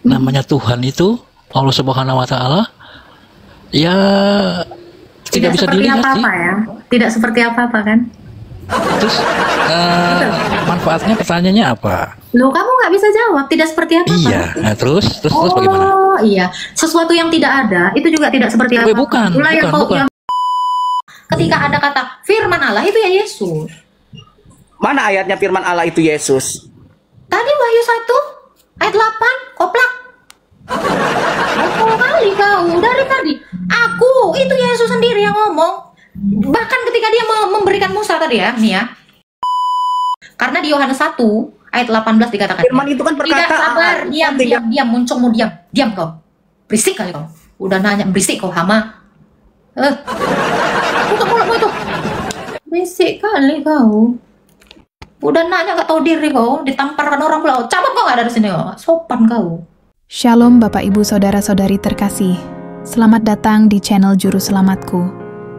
namanya Tuhan itu Allah Subhanahu wa taala ya tidak bisa dilihat apa-apa sih. Ya. Tidak seperti apa-apa kan? Terus manfaatnya pertanyaannya apa? Loh, kamu nggak bisa jawab, tidak seperti apa-apa. Iya, nah, terus bagaimana? Oh iya, sesuatu yang tidak ada itu juga tidak seperti apa-apa. Bukan. Ketika ada kata firman Allah itu ya Yesus. Mana ayatnya firman Allah itu Yesus? Tadi Wahyu 1 ayat 8, koplak. Berapa kali kau dari tadi? Aku, itu Yesus sendiri yang ngomong. Bahkan ketika dia memberikan Musa tadi ya, nih ya. Karena di Yohanes 1 ayat 18 dikatakan. Firman itu kan perkataan. Tidak sabar, diam, muncungmu diam. Diam kau. Berisik kali kau. Udah nanya berisik kau hama. Tutup mulutmu itu. Berisik kali kau. Udah nanya gak tahu diri kau, ditamparkan orang pula. Cabut kau gak dari sini kau. Sopan kau. Shalom Bapak Ibu Saudara-saudari terkasih. Selamat datang di channel Juru Selamatku.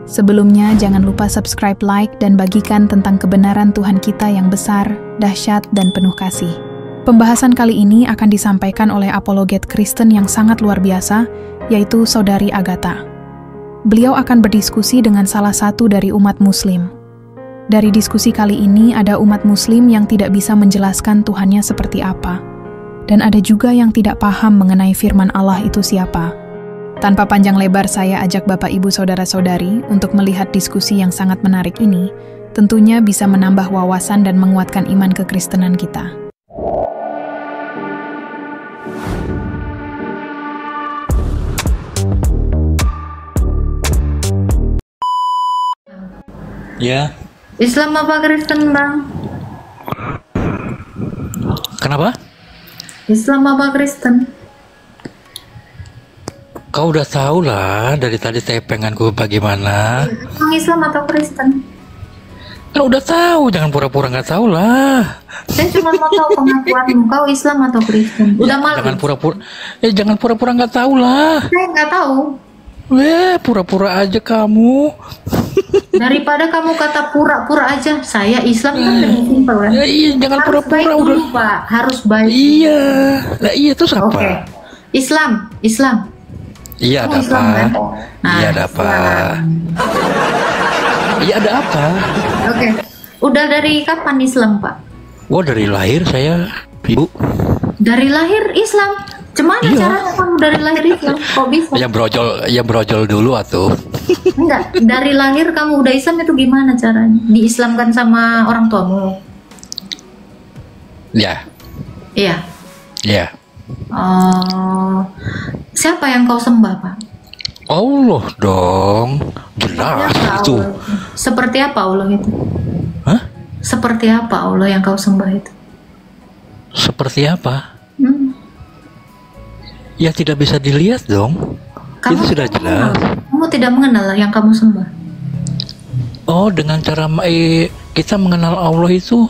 Sebelumnya jangan lupa subscribe, like, dan bagikan tentang kebenaran Tuhan kita yang besar, dahsyat, dan penuh kasih. Pembahasan kali ini akan disampaikan oleh apologet Kristen yang sangat luar biasa, yaitu Saudari Agatha. Beliau akan berdiskusi dengan salah satu dari umat Muslim. Dari diskusi kali ini ada umat Muslim yang tidak bisa menjelaskan Tuhannya seperti apa. Dan ada juga yang tidak paham mengenai firman Allah itu siapa. Tanpa panjang lebar saya ajak Bapak Ibu Saudara-saudari untuk melihat diskusi yang sangat menarik ini, tentunya bisa menambah wawasan dan menguatkan iman kekristenan kita. Ya. Islam apa Kristen, Bang? Kenapa? Islam apa Kristen? Kau udah tahu lah dari tadi tepenganku bagaimana. Bang, Islam atau Kristen? Kan udah tahu, jangan pura-pura nggak tahu lah. Saya cuma mau tahu pengakuanmu, kau Islam atau Kristen? Udah malu. Jangan pura-pura nggak tahu lah. Saya nggak tahu. Pura-pura aja kamu. Daripada kamu kata pura-pura aja, saya Islam kan lebih simpel kan? Ya, iya, jangan pura-pura udah. Pak, harus baik. Iya, nah iya itu siapa? Oke. Islam. Iya ada Islam, apa? kan? Iya ada apa? Iya ada apa? Oke. Udah dari kapan Islam, Pak? Wah, dari lahir saya, Ibu. Dari lahir Islam. Cuman caranya kamu dari lahir Islam? Kok bisa? Yang brojol dulu atuh. Enggak, dari lahir kamu udah Islam itu gimana caranya? Diislamkan sama orang tuamu? Ya. Iya. Ya. Oh, siapa yang kau sembah, Pak? Allah dong, jelas itu. Seperti apa Allah itu? Hah? Seperti apa Allah yang kau sembah itu? Seperti apa? Ya tidak bisa dilihat dong. Itu sudah jelas. Kamu tidak mengenal yang kamu sembah? Oh, dengan cara kita mengenal Allah itu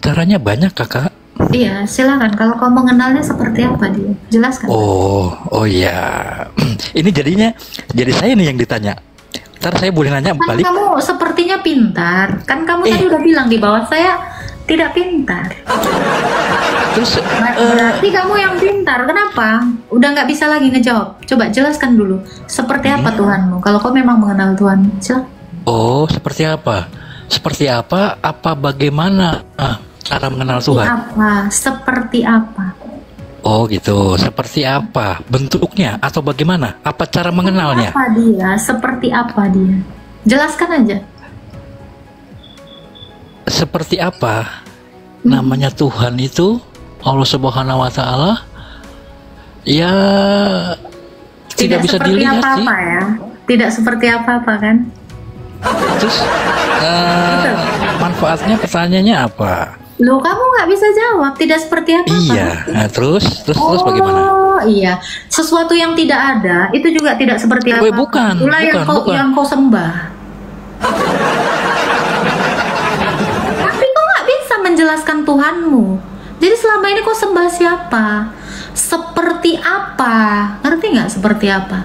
caranya banyak, Kakak. Iya, silakan. Kalau kau mengenalnya seperti apa dia? Jelaskan. Oh ya. Ini jadi saya nih yang ditanya. Ntar saya boleh nanya kan balik. Kamu sepertinya pintar. Kan kamu tadi udah bilang di bawah saya tidak pintar. Terus berarti kamu yang pintar. Kenapa? Udah nggak bisa lagi ngejawab. Coba jelaskan dulu. Seperti apa Tuhanmu? Kalau kau memang mengenal Tuhan, silakan. Oh, seperti apa? Seperti apa? Apa bagaimana cara mengenal Tuhan? Seperti apa? Oh gitu. Seperti apa? Bentuknya atau bagaimana? Apa cara mengenalnya? Apa dia? Seperti apa dia? Jelaskan aja. Seperti apa? Namanya Tuhan itu Allah Subhanahu wa taala ya tidak bisa dilihat sih. Ya. Tidak seperti apa-apa kan? Terus manfaatnya pertanyaannya apa? Loh, kamu nggak bisa jawab. Tidak seperti apa-apa. Iya, nah, terus bagaimana? Oh iya, sesuatu yang tidak ada itu juga tidak seperti apa. Bukan. Yang kau sembah. Tapi kau nggak bisa menjelaskan Tuhanmu. Jadi selama ini kau sembah siapa? Seperti apa? Ngerti nggak seperti apa?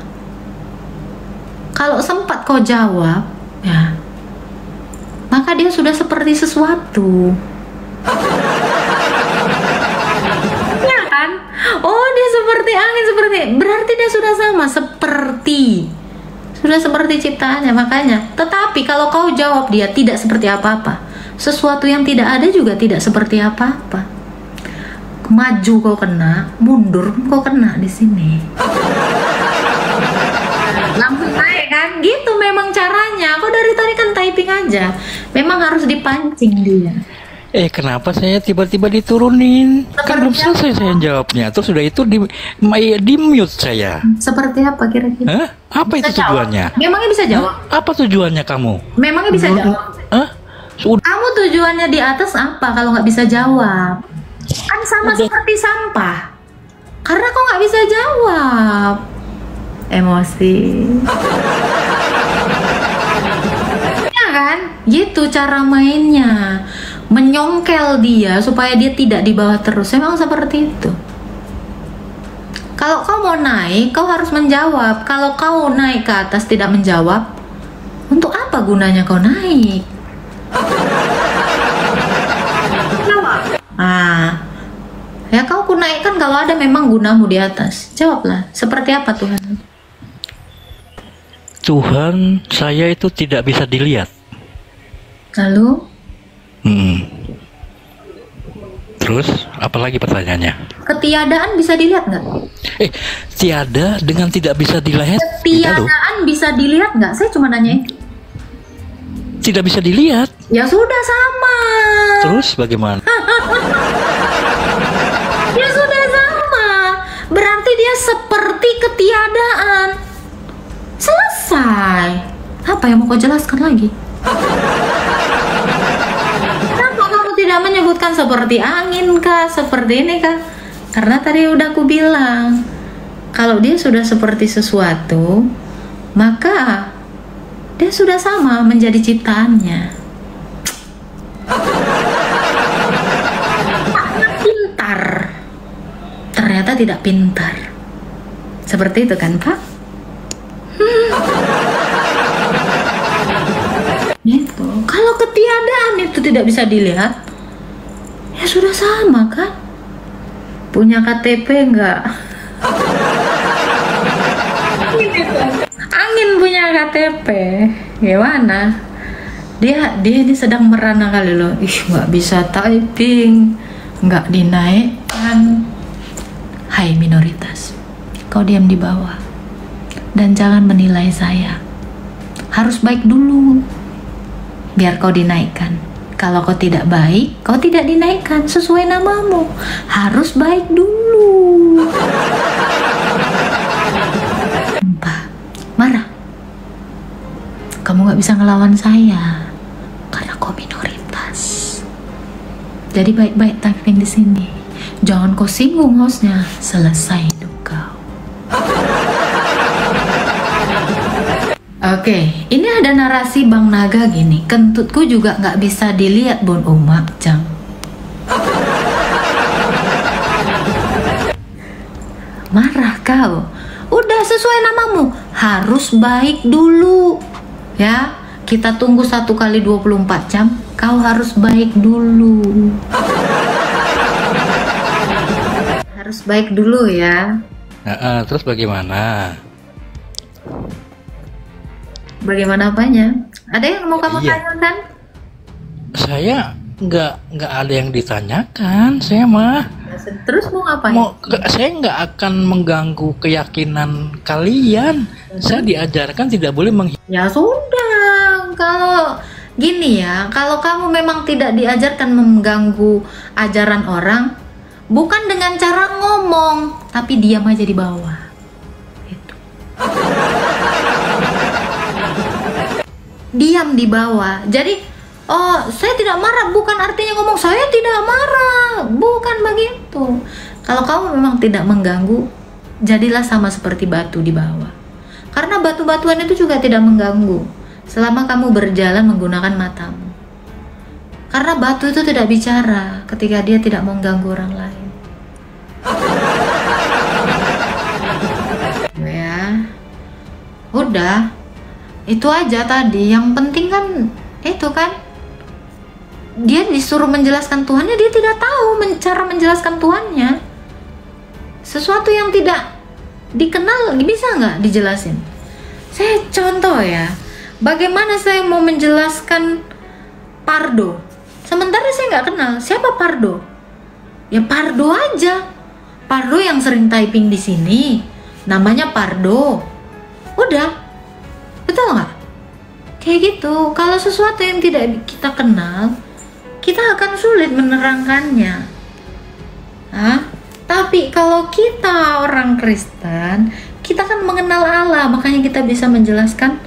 Kalau sempat kau jawab, ya, maka dia sudah seperti sesuatu. Ya kan? Oh, dia seperti angin, berarti dia sudah sama sudah seperti ciptaannya. Makanya, tetapi kalau kau jawab dia tidak seperti apa-apa, sesuatu yang tidak ada juga tidak seperti apa-apa. Maju kau kena, mundur kau kena di sini. Lampu naik kan, gitu memang caranya. Kau dari tadi kan typing aja, memang harus dipancing dia. Kenapa saya tiba-tiba diturunin? Kan belum selesai saya jawabnya. Terus sudah itu di mute saya. Seperti apa kira-kira? Hah? Apa itu tujuannya? Memangnya bisa jawab? Apa tujuannya kamu? Memangnya bisa jawab? Hah? Kamu tujuannya di atas apa kalau nggak bisa jawab? Kan sama seperti sampah. Karena kau nggak bisa jawab. Emosi. Ya kan? Gitu cara mainnya. Menyongkel dia supaya dia tidak di bawah terus. Memang seperti itu. Kalau kau mau naik, kau harus menjawab. Kalau kau naik ke atas tidak menjawab, untuk apa gunanya kau naik? Ya kau ku naikkan kalau ada memang gunamu di atas. Jawablah, seperti apa Tuhan? Tuhan, saya itu tidak bisa dilihat. Lalu? Terus, apalagi pertanyaannya? Ketiadaan bisa dilihat nggak? Tiada dengan tidak bisa dilihat. Ketiadaan bisa dilihat nggak? Saya cuma nanya itu. Tidak bisa dilihat. Ya sudah sama. Terus bagaimana? Ya sudah sama. Berarti dia seperti ketiadaan. Selesai. Apa yang mau kau jelaskan lagi? Kenapa kamu tidak menyebutkan seperti angin kah? Seperti ini kah? Karena tadi udah aku bilang, kalau dia sudah seperti sesuatu, maka dia sudah sama menjadi ciptaannya. Pintar, ternyata tidak pintar. Seperti itu kan Pak? Gitu. Kalau ketiadaan itu tidak bisa dilihat, ya sudah sama kan? Punya KTP enggak? Angin punya KTP, gimana? Dia ini sedang merana kali loh. Nggak bisa typing, nggak dinaikkan. Hai minoritas, kau diam di bawah dan jangan menilai saya. Harus baik dulu, biar kau dinaikkan. Kalau kau tidak baik, kau tidak dinaikkan sesuai namamu. Harus baik dulu. Marah, kamu gak bisa ngelawan saya karena kau minoritas. Jadi baik-baik typing di sini. Jangan kau singgung hostnya. Selesai hidup kau. Oke, ini ada narasi Bang Naga gini. Kentutku juga gak bisa dilihat Bun Umak Jang. Marah kau. Udah sesuai namamu, harus baik dulu. Ya, kita tunggu 1 kali 24 jam, kau harus baik dulu. Harus baik dulu ya. Terus bagaimana? Bagaimana apanya? Ada yang mau kamu tanyakan? Saya nggak ada yang ditanyakan, saya mah. Terus mau ngapain? Saya nggak akan mengganggu keyakinan kalian. Saya diajarkan tidak boleh Ya sudah, kalau gini ya, kalau kamu memang tidak diajarkan mengganggu ajaran orang, bukan dengan cara ngomong, tapi diam aja di bawah. Gitu. Diam di bawah. Jadi saya tidak marah bukan artinya ngomong saya tidak marah, bukan begitu. Kalau kamu memang tidak mengganggu, jadilah sama seperti batu di bawah. Karena batu-batuan itu juga tidak mengganggu selama kamu berjalan menggunakan matamu. Karena batu itu tidak bicara ketika dia tidak mengganggu orang lain. Ya, udah, itu aja tadi. Yang penting kan itu kan, dia disuruh menjelaskan Tuhannya, dia tidak tahu cara menjelaskan Tuhannya. Sesuatu yang tidak dikenal bisa nggak dijelasin? Saya contoh ya, bagaimana saya mau menjelaskan Pardo, sementara saya nggak kenal siapa Pardo. Ya Pardo aja, Pardo yang sering typing di sini, namanya Pardo. Udah, betul nggak? Kayak gitu. Kalau sesuatu yang tidak kita kenal, kita akan sulit menerangkannya. Tapi kalau kita orang Kristen, kita kan mengenal Allah, makanya kita bisa menjelaskan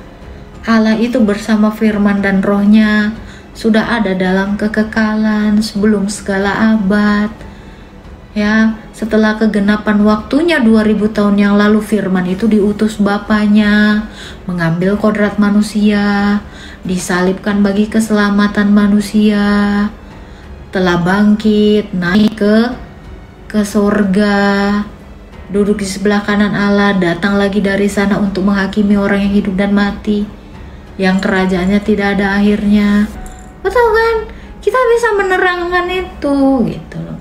Allah itu bersama firman dan rohnya sudah ada dalam kekekalan sebelum segala abad. Ya, setelah kegenapan waktunya 2000 tahun yang lalu, firman itu diutus Bapanya, mengambil kodrat manusia, disalibkan bagi keselamatan manusia, telah bangkit, naik ke surga, duduk di sebelah kanan Allah, datang lagi dari sana untuk menghakimi orang yang hidup dan mati, yang kerajaannya tidak ada akhirnya. Betul kan? Kita bisa menerangkan itu gitu loh.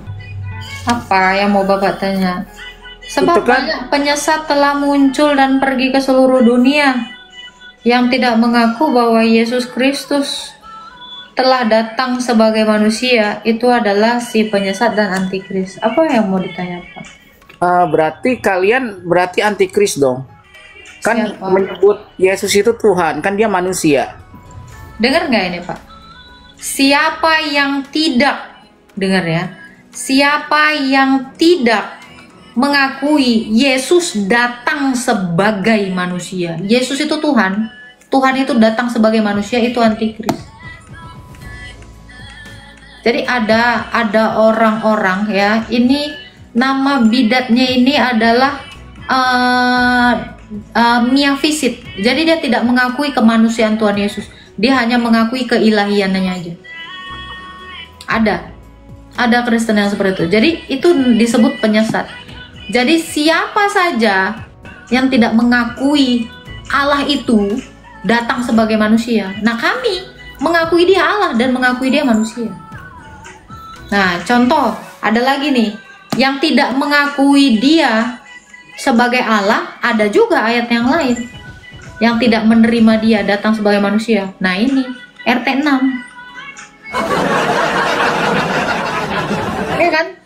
Apa yang mau Bapak tanya? Sebab banyak penyesat telah muncul dan pergi ke seluruh dunia yang tidak mengaku bahwa Yesus Kristus telah datang sebagai manusia. Itu adalah si penyesat dan antikris. Apa yang mau ditanya Pak? Berarti kalian antikris dong. Kan siapa? Menyebut Yesus itu Tuhan, kan dia manusia. Dengar nggak ini Pak? Siapa yang tidak, dengar ya, siapa yang tidak mengakui Yesus datang sebagai manusia, Yesus itu Tuhan, Tuhan itu datang sebagai manusia, itu antikris. Jadi ada orang-orang ya, ini nama bidatnya ini adalah miafisit. Jadi dia tidak mengakui kemanusiaan Tuhan Yesus, dia hanya mengakui keilahiannya aja. Ada Kristen yang seperti itu. Jadi itu disebut penyesat. Jadi siapa saja yang tidak mengakui Allah itu datang sebagai manusia, nah kami mengakui dia Allah dan mengakui dia manusia. Nah contoh, ada lagi nih yang tidak mengakui dia sebagai Allah, ada juga ayat yang lain yang tidak menerima dia datang sebagai manusia. Nah ini RT 6. Ya kan?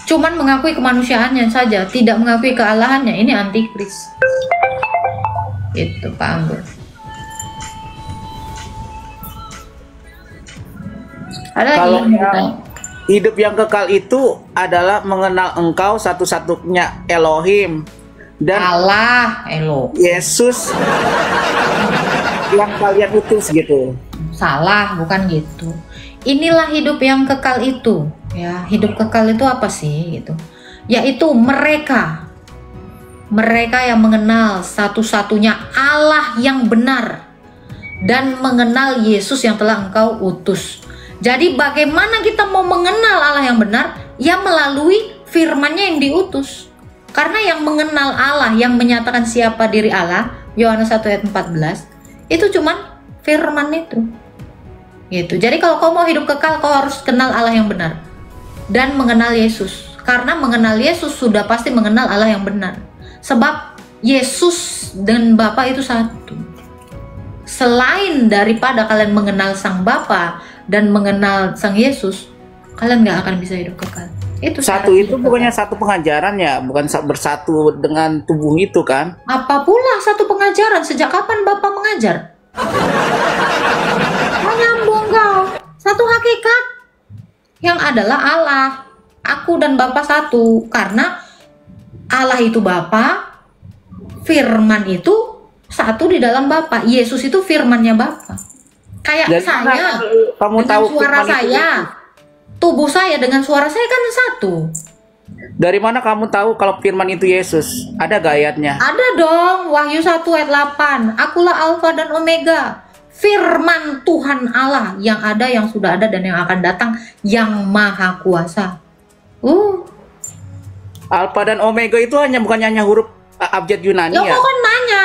Cuman mengakui kemanusiaannya saja, tidak mengakui kealahannya. Ini antikris. Itu Pak Anggur. Ada kalau lagi hidup yang kekal itu adalah mengenal Engkau satu-satunya Elohim dan Allah Elohim, Yesus yang kalian utus gitu. Salah, bukan gitu. Inilah hidup yang kekal itu. Ya, hidup kekal itu apa sih gitu? Yaitu mereka yang mengenal satu-satunya Allah yang benar dan mengenal Yesus yang telah engkau utus. Jadi bagaimana kita mau mengenal Allah yang benar? Ya melalui firman-Nya yang diutus. Karena yang mengenal Allah, yang menyatakan siapa diri Allah, Yohanes 1 ayat 14, itu cuman firman itu. Gitu. Jadi kalau kau mau hidup kekal, kau harus kenal Allah yang benar dan mengenal Yesus. Karena mengenal Yesus sudah pasti mengenal Allah yang benar. Sebab Yesus dan Bapa itu satu. Selain daripada kalian mengenal Sang Bapa dan mengenal Sang Yesus, kalian nggak akan bisa hidup kekal. Itu satu itu bukannya satu pengajaran ya, bukan bersatu dengan tubuh itu kan? Apa pula satu pengajaran? Sejak kapan Bapak mengajar? Menyambung kau. Satu hakikat yang adalah Allah. Aku dan Bapa satu. Karena Allah itu Bapa, firman itu satu di dalam Bapa. Yesus itu firmannya Bapa. Kayak dan saya kamu dengan tahu suara saya, tubuh saya dengan suara saya kan satu. Dari mana kamu tahu kalau firman itu Yesus? Ada gak ayatnya? Ada dong, Wahyu 1 ayat 8. Akulah Alfa dan Omega, firman Tuhan Allah yang ada, yang sudah ada, dan yang akan datang, yang maha kuasa. Alfa dan Omega itu bukannya hanya huruf abjad Yunani ya? Kok kan nanya?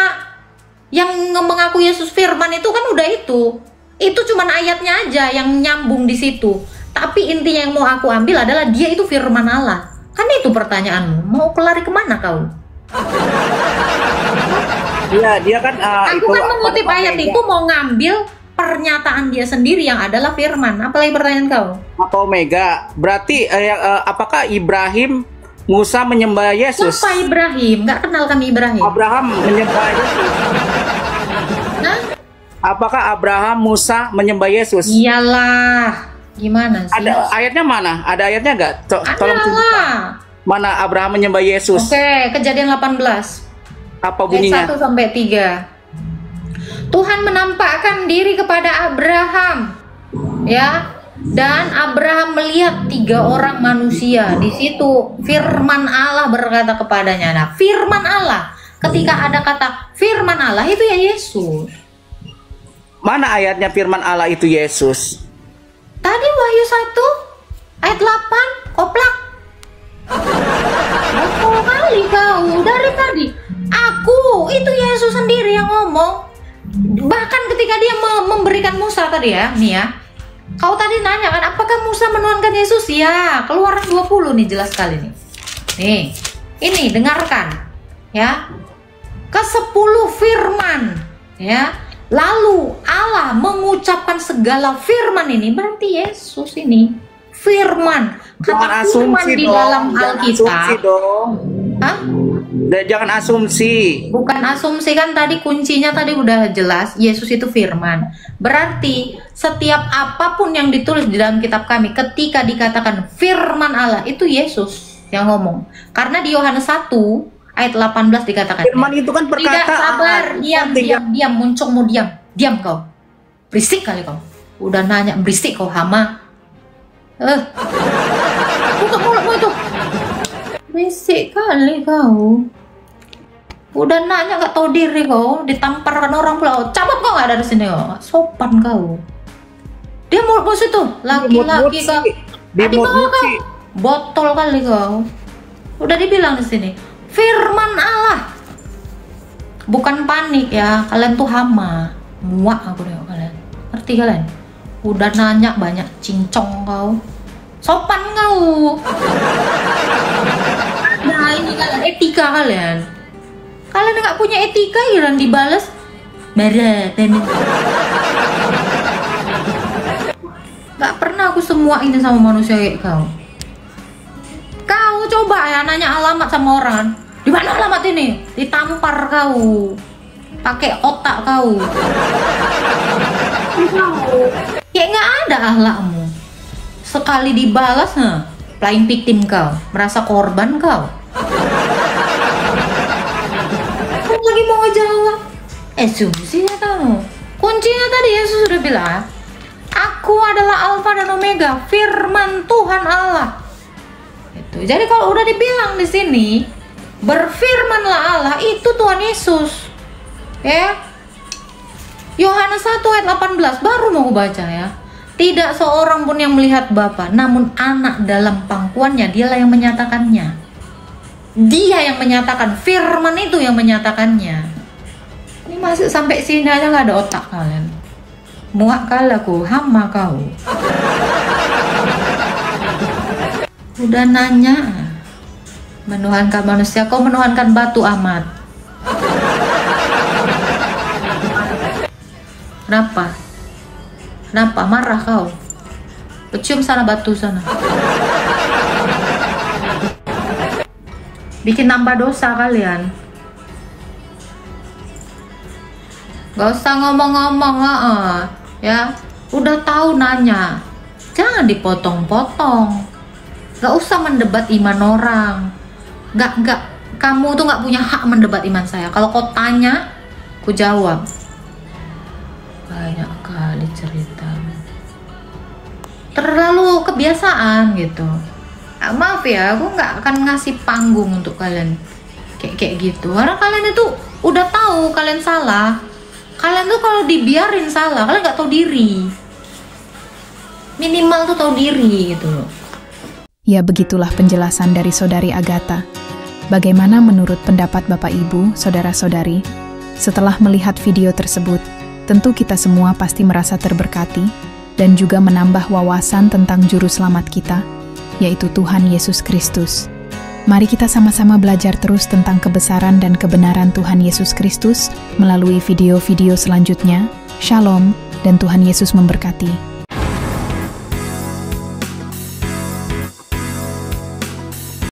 Yang mengaku Yesus firman itu kan udah itu. Itu cuman ayatnya aja yang nyambung di situ. Tapi intinya yang mau aku ambil adalah dia itu firman Allah. Kan itu pertanyaanmu, mau lari kemana kau? Iya, dia kan Aku kan mengutip ayat itu, mau ngambil pernyataan dia sendiri yang adalah firman. Apalagi pertanyaan kau? Apa Omega? Berarti apakah Ibrahim, Musa menyembah Yesus? Siapa Ibrahim? Nggak kenal kami Ibrahim. Abraham menyembah Yesus. Hah? Apakah Abraham, Musa menyembah Yesus? Iyalah. Gimana sih? Ada ayatnya mana? Ada ayatnya nggak? Tolong tunjukkan. Adalah. Mana Abraham menyembah Yesus? Oke, Kejadian 18. Apa Ayat bunyinya? 1 sampai 3. Tuhan menampakkan diri kepada Abraham, ya, dan Abraham melihat 3 orang manusia. Di situ firman Allah berkata kepadanya. Nah, firman Allah, ketika ada kata firman Allah itu ya Yesus. Mana ayatnya firman Allah itu Yesus? Tadi Wahyu 1 ayat 8, koplak. Betul kali kau dari tadi. Aku itu Yesus sendiri yang ngomong. Bahkan ketika dia memberikan Musa tadi ya, nih ya. Kau tadi nanya kan, apakah Musa menuhankan Yesus? Ya, Keluaran 20 nih jelas sekali nih. Nih, ini dengarkan ya. Ke-10 firman ya. Lalu Allah mengucapkan segala firman ini, berarti Yesus ini firman. Kata firman di dalam Alkitab. Hah? Jangan asumsi. Bukan asumsi, kan tadi kuncinya tadi udah jelas, Yesus itu firman. Berarti setiap apapun yang ditulis di dalam kitab kami, ketika dikatakan firman Allah, itu Yesus yang ngomong. Karena di Yohanes 1 ayat 18 dikatakan, firman itu kan perkataan. Tidak, sabar, diam, muncungmu diam kau. Berisik kali kau. Udah nanya berisik kau, hama. Tutup mulutmu itu. Berisik kali kau. Udah nanya nggak tahu diri kau, ditamparkan orang pula. Cabut kau nggak dari sini kau. Sopan kau. Dia mulutmu situ, laki-laki kau. Di bawah kau. Botol kali kau. Udah dibilang di sini. Firman Allah. Bukan panik ya, kalian tuh hama. Muak aku nengok kalian. Ngerti kalian? Udah nanya banyak cincong kau. Sopan kau. Nah ini kalian, etika kalian. Kalian nggak punya etika, kalian dibales marah. Gak pernah aku semua ini sama manusia kayak kau. Kau coba ya nanya alamat sama orang. Di mana alamat ini? Ditampar kau. Pakai otak kau. Kayak nggak ada akhlakmu. Sekali dibalas, playing victim kau, merasa korban kau. Kau lagi mau ngejawab? Asumsi ya kamu. Kuncinya tadi Yesus sudah bilang, aku adalah Alfa dan Omega, firman Tuhan Allah. Itu. Jadi kalau udah dibilang di sini, berfirmanlah Allah, itu Tuhan Yesus. Ya. Yohanes 1 ayat 18 baru mau baca ya. Tidak seorang pun yang melihat Bapa, namun anak dalam pangkuannya, dialah yang menyatakannya. Dia yang menyatakan, firman itu yang menyatakannya. Ini masuk sampai sini aja nggak ada otak kalian. Muak kali aku, hama kau. Udah nanya, menuhankan manusia, kau menuhankan batu amat. Kenapa? Kenapa? Marah kau? Pecium sana batu sana. Bikin nambah dosa kalian. Gak usah ngomong-ngomong, ya. Udah tahu nanya, jangan dipotong-potong. Gak usah mendebat iman orang. Gak. Kamu tuh gak punya hak mendebat iman saya. Kalau kau tanya, ku jawab. Banyak kali cerita. Terlalu kebiasaan gitu. Maaf ya, aku nggak akan ngasih panggung untuk kalian kayak gitu. Karena kalian itu udah tahu kalian salah. Kalian tuh kalau dibiarin salah, kalian nggak tahu diri. Minimal tuh tahu diri gitu loh. Ya, begitulah penjelasan dari Saudari Agatha. Bagaimana menurut pendapat Bapak Ibu, Saudara-saudari? Setelah melihat video tersebut, tentu kita semua pasti merasa terberkati dan juga menambah wawasan tentang juru selamat kita, yaitu Tuhan Yesus Kristus. Mari kita sama-sama belajar terus tentang kebesaran dan kebenaran Tuhan Yesus Kristus melalui video-video selanjutnya. Shalom, dan Tuhan Yesus memberkati.